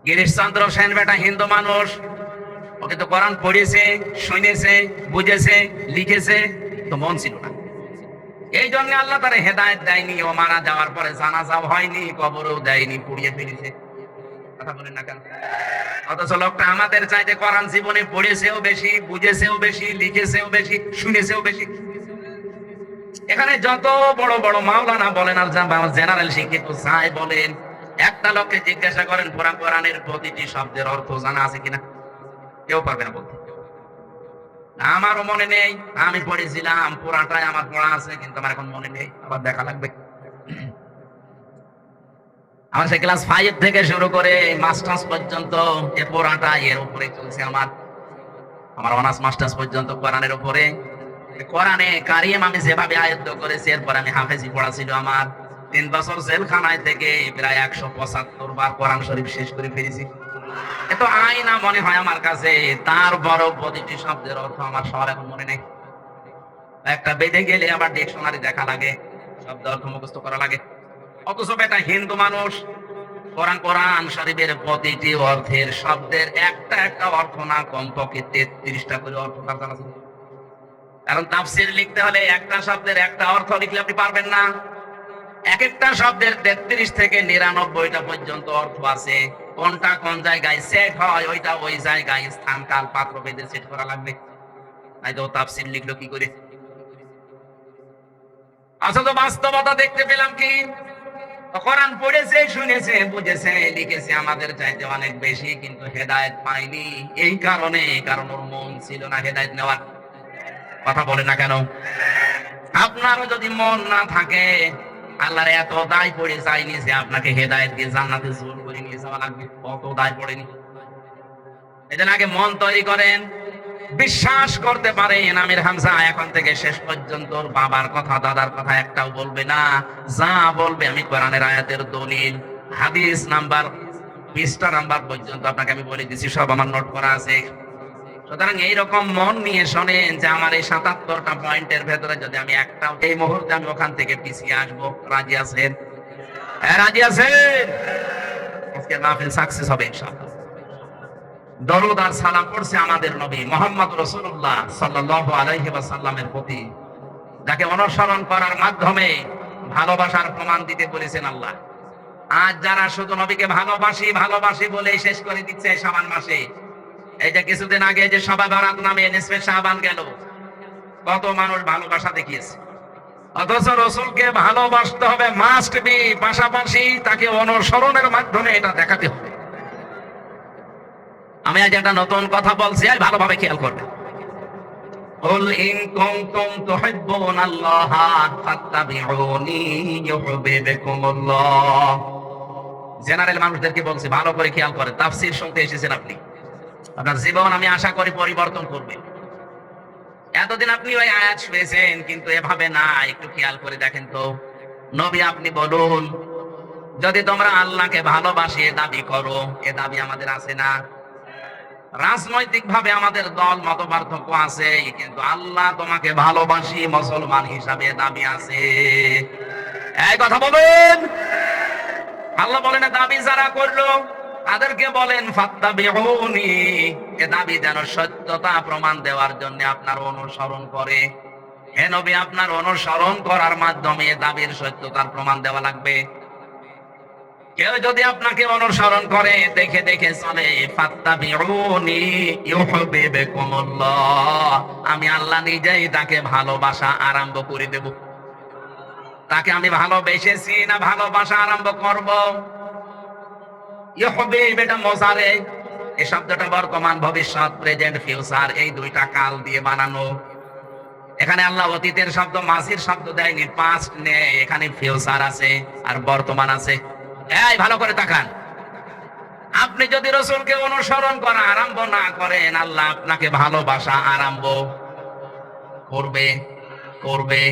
গিরিশচন্দ্র সেন বেটা হিন্দু মানুষ, ওকে তো কোরআন পড়েছে, শুনেছে, বুঝেছে, লিখেছে, তো মন ছিল না। এই জন্য আল্লাহ তার হেদায়েত দেয়নি। ও মারা যাওয়ার পরে জানাজাও হয়নি, কবরও দেয়নি, পুড়িয়ে ফেলেছে। কথা বলেন না কেন? অথচ লোকটা আমাদের চাইতে কোরআন জীবনে পড়েছেও বেশি, বুঝেছেও বেশি, লিখেছেও বেশি, শুনেছেও বেশি। এখানে যত বড় বড় মাওলানা বলেন আর জেনারেল শিক্ষিত যাই বলেন, একটা লোককে জিজ্ঞাসা করেন কোরআনের প্রতিটি শব্দের অর্থ জানা আছে কিনা, কেউ পারবে না বলতে। আমারও মনে নেই, আমি পড়েছিলাম পুরাটাই আমার পড়া আছে, কিন্তু আমার এখন মনে নেই, আবার দেখা লাগবে। আমার সে ক্লাস 5 থেকে শুরু করে মাস্টার্স পর্যন্ত এ পুরাটা এর উপরে চলছে। আমার অনার্স মাস্টার্স পর্যন্ত কোরআনের উপরে। কোরআনে কারিম আমি যেভাবে আয়ত্ত করেছি, এরপর আমি হাফেজি পড়া ছিল আমার। 3 বছর জেলখানায় থেকে প্রায় 175 বার কোরআন শরীফ শেষ করে ফেলেছি। এত আয়না মনে হয় আমার কাছে, তার বড় প্রতিটি শব্দের অর্থ আমার সবার এখন মনে নেই। একটা বেঁধে গেলে আবার ডিকশনারি দেখা লাগে, শব্দ অর্থ মুখস্থ করা লাগে। অথচ বেটা হিন্দু মানুষ কোরআন শরীফের প্রতিটি অর্থের শব্দের একটা একটা অর্থ না কমপক্ষে 33টা করে অর্থ তার জানা ছিল। কারণ তাফসীর লিখতে হলে একটা শব্দের একটা অর্থ লিখলে আপনি পারবেন না। এক একটা শব্দের 33 থেকে 99টা পর্যন্ত অর্থ আছে। কোনটা কোন জায়গায় সেট হয়, ওইটা ওই জায়গায় স্থান কাল পাত্র ভেদে সেট করা লাগবে। তাই তো তাফসীর লিখলো কি করে? আসলে বাস্তবতা দেখতে পেলাম কি, কোরআন পড়েছে, শুনেছে, বুঝেছে, লিখেছে আমাদের চাইতে অনেক বেশি, কিন্তু হেদায়েত পায়নি। এই কারণে, কারণ ওর মন ছিল না হেদায়েত নেওয়ার। কথা বলে না কেন? আপনারও যদি মন না থাকে, আল্লাহর এত দায় পড়ে যায়নি যে আপনাকে হেদায়েত দিয়ে জান্নাতে জোর করে নিয়ে যাওয়া লাগবে, অত দায় পড়েনি। এজন্য আগে মন তৈরি করেন। বিশ্বাস করতে পারেন আমির হামজা এখন থেকে শেষ পর্যন্ত ওর বাবার কথা, দাদার কথা একটাও বলবে না। যা বলবে আমি কোরআনের আয়াতের দলিল, হাদিস নাম্বার, পৃষ্ঠা নাম্বার পর্যন্ত আপনাকে আমি বলে দিচ্ছি, সব আমার নোট করা আছে। সুতরাং এইরকম মন নিয়ে শোনেন যে আমার এই 77টা পয়েন্টের ভেতরে যদি আমি একটাও এই মুহূর্তে আমি ওখান থেকে পিছিয়ে আসবো, রাজি আছেন? হ্যাঁ, রাজি আছেন? আজকে মাহফিল সাকসেস হবে ইনশাআল্লাহ। দরুদ আর সালাম পড়ছে আমাদের নবী মুহাম্মদ রাসূলুল্লাহ সাল্লাল্লাহু আলাইহি ওয়াসাল্লামের প্রতি, যাকে অনুসরণ করার মাধ্যমে ভালোবাসার প্রমাণ দিতে বলেছেন আল্লাহ। আজ যারা শুধু নবীকে ভালোবাসি ভালোবাসি বলে শেষ করে দিচ্ছে শাবান মাসে, এই যে কিছুদিন আগে যে শবে বরাত নামে নিসফে শাবান গেল, কত মানুষ ভালোবাসা দেখিয়েছে। অথচ রাসূলকে ভালোবাসতে হবে মাস্ট বি, পাশাপাশি তাকে অনুসরণের মাধ্যমে এটা দেখাতে হবে। আমি আজ একটা নতুন কথা বলছি, আর ভালোভাবে খেয়াল করবেন। কুল ইন কুনতুম তুহিব্বুনাল্লাহা ফাত্তাবিউনি ইউহিব্বুকুমুল্লাহ। জেনারেল মানুষদেরকে বলছি, ভালো করে খেয়াল করেন। তাফসীর শুনতে এসেছেন আপনি, আপনার জীবন আমি আশা করি পরিবর্তন করবে। এতদিন আপনি ওই আয়াত শুনেছেন, কিন্তু এভাবে না, একটু খেয়াল করে দেখেন তো। নবী আপনি বলুন, যদি তোমরা আল্লাহকে ভালোবাসে দাবি করো, এ দাবি আমাদের আছে না? রাজনৈতিক ভাবে আমাদের দল মত পার্থক্য আছে, কিন্তু আল্লাহ তোমাকে ভালোবাসি মুসলমান হিসাবে দাবি আছে। এই কথা বলেন। আল্লাহ বলেন দাবি যারা করলো তাদেরকে বলেন ফাত্তাবিউনি, এ দাবি যেন সত্যতা প্রমাণ দেওয়ার জন্য আপনার অনুসরণ করে। হে নবী, আপনার অনুসরণ করার মাধ্যমে দাবির সত্যতার প্রমাণ দেওয়া লাগবে। কেউ যদি আপনাকে অনুসরণ করে, দেখে দেখে চলে, ফাত্তাবিউনি ইউহিব্বুকুমুল্লাহ, আমি আল্লাহ নিজেই তাকে ভালোবাসা আরম্ভ করে দেব। তাকে আমি ভালোবেসেছি না ভালোবাসা আরম্ভ করব? ইউহিব্বু এটা মোজারে, এই শব্দটা বর্তমান, ভবিষ্যৎ, প্রেজেন্ট, ফিউচার, এই দুইটা কাল দিয়ে বানানো। এখানে আল্লাহ অতীতের শব্দ, মাঝির শব্দ দেয়নি, পাস্ট নেই, এখানে ফিউচার আছে আর বর্তমান আছে। এই ভালো করে তাকান। আপনি যদি রাসূলকে অনুসরণ করা আরম্ভ না করেন, আল্লাহ আপনাকে ভালোবাসা আরম্ভ করবে।